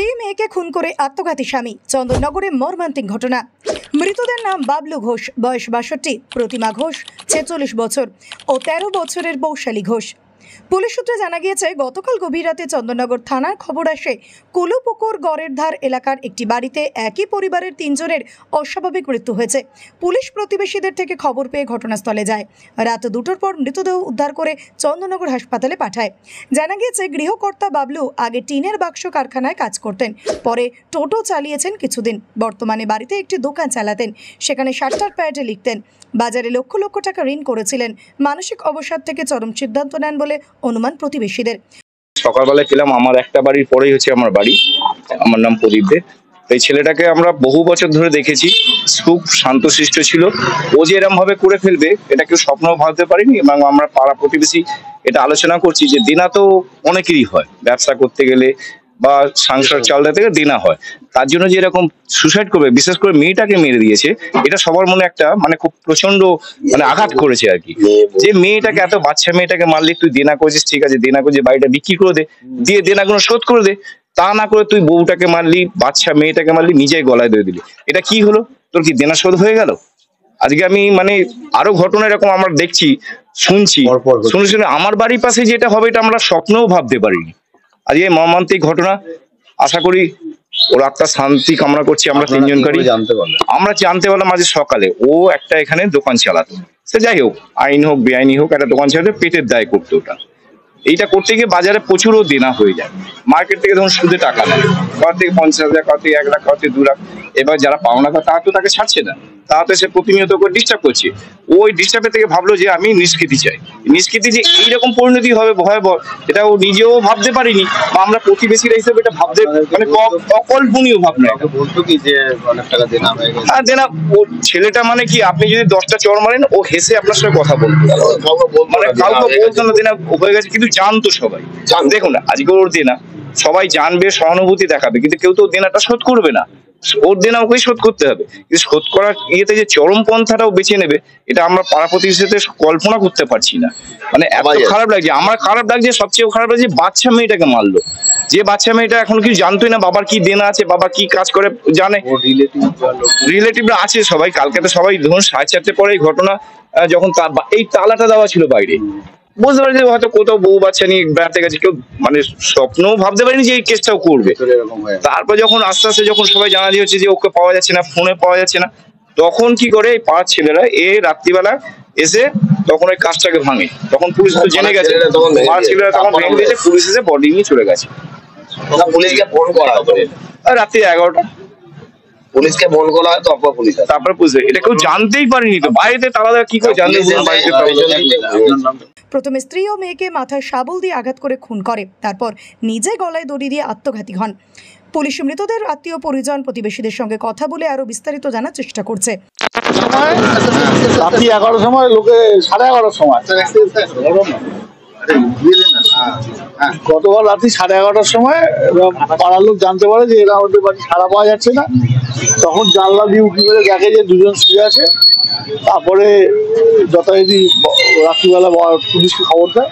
স্ত্রী মেয়েকে খুন করে আত্মঘাতী স্বামী, চন্দননগরে মর্মান্তিক ঘটনা। মৃতদের নাম বাবলু ঘোষ, বয়স 62, প্রতিমা ঘোষ 46 বছর ও 13 বছরের বৈশালী ঘোষ। পুলিশ সূত্রে জানা গিয়েছে, গতকাল গভীর রাতে চন্দননগর থানার খবর আসে কুলুপুকুর গড়ের ধার এলাকার একটি বাড়িতে একই পরিবারের 3 জনের অস্বাভাবিক মৃত্যু হয়েছে। পুলিশ প্রতিবেশীদের থেকে খবর পেয়ে ঘটনাস্থলে যায়। রাত 2টোর পর মৃতদেহ উদ্ধার করে চন্দননগর হাসপাতালে পাঠায়। জানা গিয়েছে, গৃহকর্তা বাবলু আগে টিনের বাক্স কারখানায় কাজ করতেন, পরে টোটো চালিয়েছেন কিছুদিন। বর্তমানে বাড়িতে একটি দোকান চালাতেন, সেখানে শার্টার প্যাডে লিখতেন। বাজারে লক্ষ লক্ষ টাকা ঋণ করেছিলেন। মানসিক অবসাদ থেকে চরম সিদ্ধান্ত নেন বলে অনুমান প্রতিবেশীদের। সকালবেলা পেলাম আমার একটা বাড়ির পরেই হচ্ছে আমার বাড়ি, আমার নাম প্রদীপ দে। এই ছেলেটাকে আমরা বহু বছর ধরে দেখেছি, খুব শান্তশিষ্ট ছিল। ও যে এরকম ভাবে করে ফেলবে এটা কেউ স্বপ্নও ভাবতে পারিনি। এবং আমরা পাড়া প্রতিবেশী এটা আলোচনা করছি যে দেনা তো অনেকেরই হয়, ব্যবসা করতে গেলে বা সংসার চালাতে গেলে দেনা হয়। তার জন্য যে এরকম সুসাইড করবে, বিশেষ করে মেয়েটাকে মেরে দিয়েছে, এটা সবার মনে একটা খুব প্রচন্ড আঘাত করেছে আর কি। যে মেয়েটাকে, এত বাচ্চা মেয়েটাকে মারলি, তুই দেনা করেছিস, ঠিক আছে, দেনা করে বাড়িটা বিক্রি করে দে, দিয়ে দেনাগুলো শোধ করে দে। তা না করে তুই বউটাকে মারলি, বাচ্চা মেয়েটাকে মারলি, নিজেই গলায় দিয়ে দিলি। এটা কি হলো? তোর কি দেনা শোধ হয়ে গেল? আজকে আমি আরো ঘটনা এরকম আমরা দেখছি, শুনছি। আমার বাড়ির পাশে যেটা হবে এটা আমরা স্বপ্নেও ভাবতে পারিনি। আজকে মর্মান্তিক ঘটনা। আশা করি ওর আত্মার শান্তি কামনা করছি। আমরা 3 জনকারই আমরা জানতে পারলাম আজ সকালে। ও একটা এখানে দোকান চালাতো, সে যাই হোক, আইন হোক বেআইনি হোক, একটা দোকান চালাতে পেটের দায় করতো। ওটা এইটা করতে গিয়ে বাজারে প্রচুরও দেনা হয়ে যায়। মার্কেট থেকে ধরুন সুদে টাকা নেয়, কার থেকে 50,000, কার থেকে 1 লাখ, কার থেকে 2 লাখ। এবার যারা পাওনা করে তারা তো তাকে ছাড়ছে না, তারা তো সে প্রতিনিয়ত করে ডিস্টার্ব করছে। ওই ডিস্টার্বের থেকে ভাবলো যে আমি নিষ্কৃতি চাই। নিষ্কৃতি যে এইরকম পরিণতি হবে ভয়াবহ, এটা ও নিজেও ভাবতে পারিনি, বা আমরা প্রতিবেশীরা হিসেবে এটা ভাবতে অকল্পনীয় ভাবনা। বলতো কি যে অনেক টাকা দেনা হয়ে গেছে। হ্যাঁ, দেনা। ও ছেলেটা কি, আপনি যদি 10টা চড় মারেন, ও হেসে আপনার সঙ্গে কথা বলতো, কাউকে বলতো না দেনা হয়ে গেছে, কিন্তু জানতো সবাই। দেখুন আজকে ওর দেনা সবাই জানবে, সহানুভূতি দেখাবে, কিন্তু কেউ তো দেনাটা শোধ করবে না। ওর দেনা ওকেই শোধ করতে হবে। কিন্তু শোধ করার ইয়েতে যে চরম পন্থাটাও বেছে নেবে, এটা আমরা পাড়া প্রতিবেশীতে কল্পনা করতে পারছি না। এত খারাপ লাগছে। আমার খারাপ লাগছে, সবচেয়ে খারাপ লাগছে বাচ্চা মেয়েটাকে মারলো। যে বাচ্চা মেয়েটা এখন কিছু জানতোই না বাবার কি দেনা আছে, বাবা কি কাজ করে জানে। রিলেটিভরা আছে সবাই। কালকে তো সবাই ধরুন 4:30 পরে এই ঘটনা, যখন এই তালাটা দেওয়া ছিল বাইরে, বুঝতে পারি যে হয়তো কোথাও বউ বাচ্চা নিয়ে বেড়াতে গেছে। কেউ স্বপ্নও ভাবতে পারিনি যে এই কেসটাও করবে। তারপর যখন আস্তে আস্তে যখন সবাই জানা দিয়েছে যে ওকে পাওয়া যাচ্ছে না, ফোনে পাওয়া যাচ্ছে না, তখন কি করে এই পাড়ার ছেলেরা রাত্রিবেলা এসে তখন ওই কাজটাকে ভাঙে। তখন পুলিশ তো জেনে গেছে, পাড়ার ছেলেরা তখন ভেঙে দিয়েছে, পুলিশ এসে বডি নিয়ে চলে গেছে। পুলিশকে ফোন করা হয় রাত্রি 11টা। পুলিশকে ফোন করা হয়, তারপর বুঝবে। এটা কেউ জানতেই পারিনি তো, বাড়িতে তারা কি করে জানতে। প্রথমে স্ত্রী ও মেয়েকে মাথায় শাবল দিয়ে আঘাত করে খুন করে, তারপর নিজে গলায় দড়ি দিয়ে আত্মঘাতী হন। পুলিশ মৃতদের আত্মীয় পরিজন প্রতিবেশীদের সঙ্গে কথা বলে আরো বিস্তারিত জানার চেষ্টা করছে। রাত্রি 11টার সময়, লোকে 11:30 সময়, গতকাল রাত্রি 11:30 সময় পাড়ার লোক জানতে পারে যে এরা আমাদের বাড়ি সাড়া পাওয়া যাচ্ছে না। তখন জানলা দিয়ে উঁকি মেরে দেখে যে 2 জন শুয়ে আছে। তারপরে যথারীতি রাত্রিবেলা পুলিশকে খবর দেয়।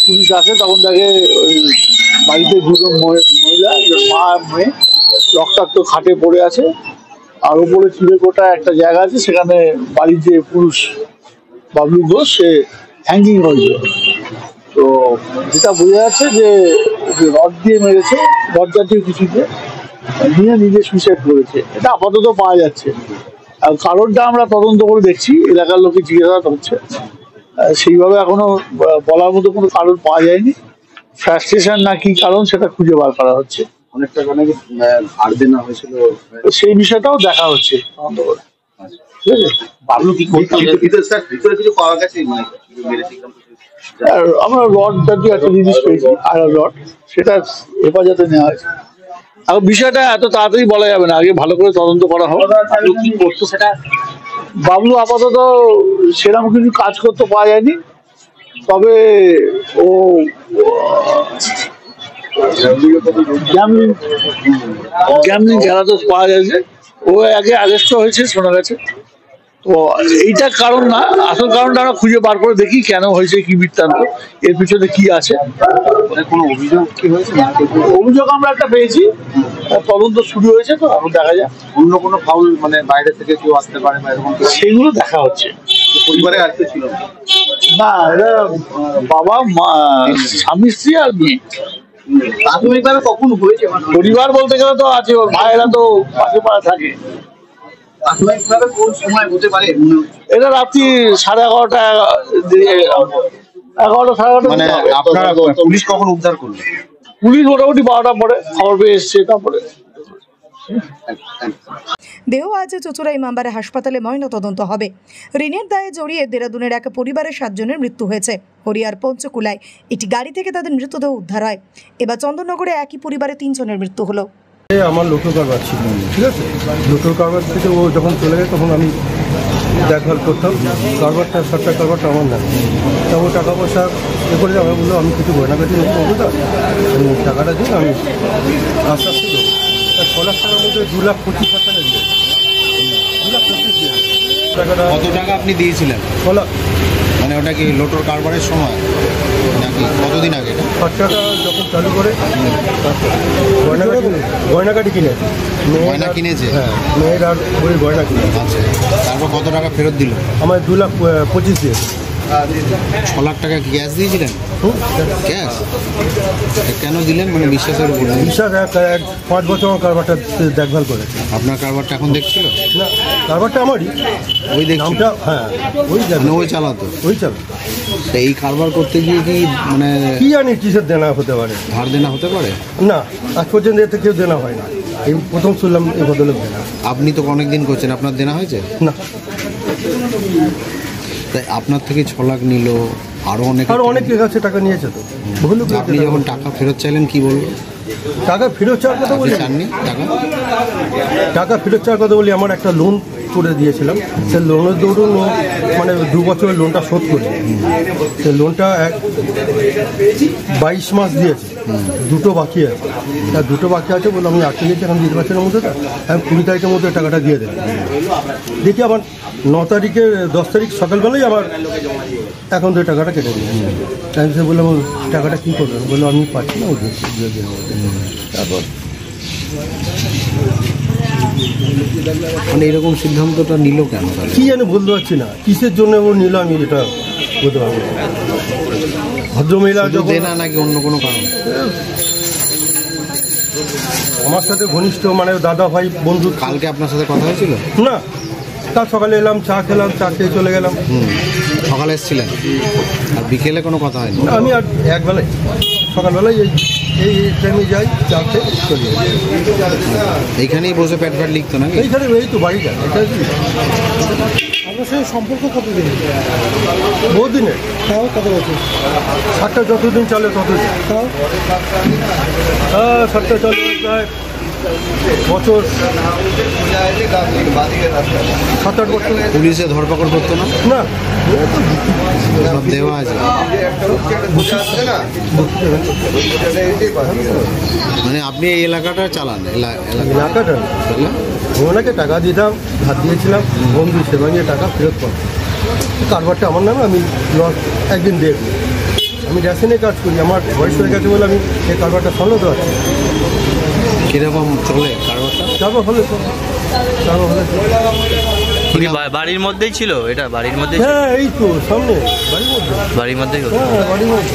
পুলিশ আসে, তখন দেখে ওই বাড়িতে 2 জন মহিলা, মা মেয়ে, রক্তাক্ত খাটে পড়ে আছে। আর উপরে চিড়েকোটা একটা জায়গা আছে, সেখানে বাড়ির যে পুরুষ বাবলু ঘোষ, সে হ্যাঙ্গিং হয়েছিল। তো যেটা বোঝা যাচ্ছে যে রড দিয়ে মেরেছে, রড জাতীয় কিছুতে নিয়ে নিজে সুইসাইড করেছে। এটা আপাতত পাওয়া যাচ্ছে। আর কারণটা আমরা তদন্ত করে দেখছি, এলাকার লোকে জিজ্ঞাসা হচ্ছে। সেইভাবে এখনো বলার মতো কোনো কারণ পাওয়া যায়নি। ফ্রাস্ট্রেশন না কি কারণ, সেটা খুঁজে বার করা হচ্ছে। অনেক টাকা নাকি ধার দেনা হয়েছিল, সেই বিষয়টাও দেখা হচ্ছে তদন্ত করে। ঠিক আছে, বাবলু কি করতে ভিতরে কিছু পাওয়া গেছে? আমরা রড জাতীয় একটা জিনিস পেয়েছি, আয়রন রড, সেটা হেফাজতে নেওয়া হয়েছে। আর বিষয়টা এত তাড়াতাড়ি বলা যাবে না, আগে ভালো করে তদন্ত করা হবে। কি করতো সেটা? বাবলু আপাতত সেরকম কিছু কাজ করতে পাওয়া যায়নি, তবে ও গ্যামলিং খেলাতে পাওয়া যাচ্ছে। ও আগে অ্যারেস্ট হয়েছে শোনা গেছে। তো এইটা কারণ না, আসল কারণটা আমরা খুঁজে বার করে দেখি কেন হয়েছে, কি বৃত্তান্ত, এর পিছনে কি আছে। কোনো অভিযোগ কি হয়েছে? অভিযোগ আমরা একটা পেয়েছি, তদন্ত শুরু হয়েছে, তো এখন দেখা যাক। অন্য কোনো ফাউল মানে বাইরে থেকে কেউ আসতে পারে বা এরকম কিছু? সেগুলো দেখা হচ্ছে। পরিবারে আর কেউ ছিল না? না, এরা বাবা মা, স্বামী স্ত্রী আর মেয়ে। প্রাথমিকভাবে কখন হয়েছে? পরিবার বলতে গেলে তো আছে, ওর ভাইয়েরা তো পাশে পাড়া থাকে। প্রাথমিকভাবে কোন সময় হতে পারে? এটা রাত্রি 11:30, 11:30 সাড়ে 11:30 মানে আপনারা পুলিশ কখন উদ্ধার করলো? পুলিশ মোটামুটি 12টা পরে খবর পেয়ে এসছে। তারপরে দেহ আজ চুঁচুড়া ইমামবাড়া হাসপাতালে ময়নাতদন্ত হবে। ঋণের দায়ে জড়িয়ে দেরাদুনের এক পরিবারের 7 জনের মৃত্যু হয়েছে। হরিয়ার পঞ্চকুলায় একটি গাড়ি থেকে তাদের মৃতদেহ উদ্ধার হয়। এবার চন্দননগরে একই পরিবারে 3 জনের মৃত্যু হলো। আমার লোকাল কারবার ছিল, ঠিক আছে। লোকাল কারবার থেকে ও যখন চলে যায় তখন আমি দেখভাল করতাম। কারবারটা সরকার কারবারটা আমার না, তা ও টাকা পয়সা এ করে আমি বললো আমি কিছু গয়নাগাটি করবো, না আমি টাকাটা দিই, আমি আস্তে আস্তে দেবো। 6 লাখ টাকার মধ্যে 2,25,000 টাকা দিয়ে 2,25,000 টাকাটা। কত টাকা আপনি দিয়েছিলেন? 6 লাখ। মানে ওটা কি লোটোর কারবারের সময় নাকি কতদিন আগে? 60 টাকা যখন চালু করে গয়নাগাটি কিনে গয়না কিনেছে? হ্যাঁ, মেয়ের আর ওই গয়না কিনে। আচ্ছা, তারপর কত টাকা ফেরত দিল? আমার 2,25,000 দিয়ে। 6 লাখ টাকা কি ক্যাশ দিয়েছিলেন? ক্যাশ কেন দিলেন? মানে বিশ্বাসের উপর? বিশ্বাস 5 বছর আমার কারবারটা দেখভাল করেছে। আপনার কারবারটা এখন দেখছিল না, কারবারটা আমারই। ওই দেখছিল? নামটা হ্যাঁ, ওই মানে ওই চালাতো? ওই চালা। তো এই কারবার করতে গিয়ে কি মানে কি জানি কিসের দেনা হতে পারে? ধার দেনা হতে পারে? না, আজ পর্যন্ত এতে কেউ দেনা হয় না। এই প্রথম শুনলাম এই ভদ্রলোক দেনা। আপনি তো অনেক দিন করছেন, আপনার দেনা হয়েছে? না, তাই আপনার থেকে 6 লাখ নিল, আরো অনেকের কাছে টাকা নিয়েছে তো। বহু লোক আপনি যখন টাকা ফেরত চাইলেন কি বললো? টাকা ফেরত চাওয়ার কথা আপনি বলি, চাননি টাকা ফেরত চাওয়ার কথা বলি। আমার একটা লোন করে দিয়েছিলাম, সে লোনের দৌড়ুন মানে 2 বছরের লোনটা শোধ করি। সে লোনটা 22 মাস দিয়েছে, 2টো বাকি আছে। তার 2টো বাকি আছে বলে আমি আটকে গেছি, এখন 20 বছরের মধ্যে আমি 20 তারিখের মধ্যে টাকাটা দিয়ে দেবো। দেখি আবার 9 তারিখে 10 তারিখ সকালবেলায় আবার এখন তো টাকাটা কেটে দিই। আমি সে বললাম টাকাটা কী করবেন? বললো আমি পাচ্ছি না, ওই দিনের মধ্যে। তারপর মানে এরকম সিদ্ধান্তটা নিল কেন? কি জানি বলতে পারছি না, কিসের জন্য ও নিল আমি এটা বলতে পারবো না। ভদ্রমহিলা যখন দেনা নাকি অন্য কোনো কারণ? আমার সাথে ঘনিষ্ঠ মানে দাদা ভাই বন্ধু। কালকে আপনার সাথে কথা হয়েছিল? না, কাল সকালে এলাম, চা খেলাম, চা খেয়ে চলে গেলাম। সকালে এসেছিলেন আর বিকেলে কোনো কথা হয়নি? আমি আর একবেলায় সকালবেলায় এই টাইমে যাই, চা খেয়ে চলে যাই। এইখানেই বসে প্যাট প্যাট লিখতো নাকি? এইখানে এই তো বাড়িটা, এটা কি আপনার সাথে সম্পর্ক কতদিন? বহুদিনের। তাও কত বছর? 7টা যতদিন চলে ততদিন। তাও হ্যাঁ, 7টা চলে প্রায় বছর, 7-8 বছর। পুলিশে ধরপাকড় করতো না? না, সব দেওয়া আছে। মানে আপনি এই এলাকাটা চালান? এলাকাটা ওনাকে টাকা দিতাম, ধার দিয়েছিলাম, বন্ধু সে ভাঙিয়ে টাকা ফেরত করতাম। কারবারটা আমার নামে, আমি লস একদিন দেখব। আমি রেশনে কাজ করি, আমার বয়স হয়ে গেছে বলে আমি এই কারবারটা সামলাতে পারছি। কিরকম চলে কারবারটা? কারবার হলে তো কারবার হলে বাড়ির মধ্যেই ছিল এটা? বাড়ির মধ্যে? হ্যাঁ, এই তো সামনে বাড়ির মধ্যে। বাড়ির মধ্যেই? হ্যাঁ, বাড়ির মধ্যে।